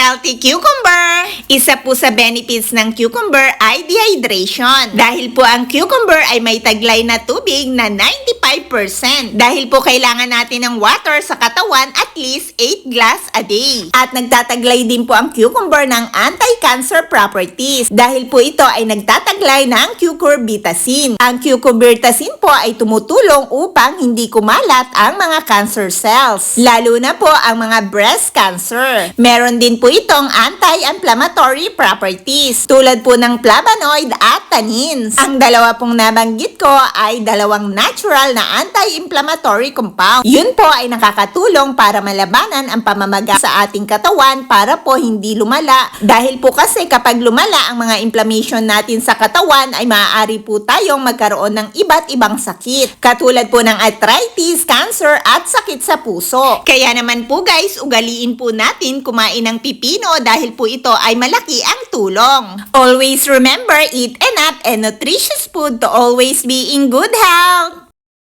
healthy cucumber. Isa po sa benefits ng cucumber ay dehydration. Dahil po ang cucumber ay may taglay na tubig na 95%. Dahil po kailangan natin ng water sa katawan at least 8 glass a day. At nagtataglay din po ang cucumber ng anti-cancer properties. Dahil po ito ay nagtataglay ng cucurbitacin. Ang cucurbitacin po ay tumutulong upang hindi kumalat ang mga cancer cells. Lalo na po ang mga breast cancer. Meron din po itong anti-inflammatory properties. Tulad po ng flavonoid at tannins. Ang dalawa pong nabanggit ko ay dalawang natural na anti-inflammatory compound. Yun po ay nakakatulong para malabanan ang pamamaga sa ating katawan para po hindi lumala. Dahil po kasi kapag lumala ang mga inflammation natin sa katawan ay maaari po tayong magkaroon ng iba't ibang sakit. Katulad po ng arthritis, cancer at sakit sa puso. Kaya naman po guys, ugaliin po natin kumain ng pipino dahil po ito ay malaki ang tulong. Always remember, eat enough and nutritious food to always be in good health.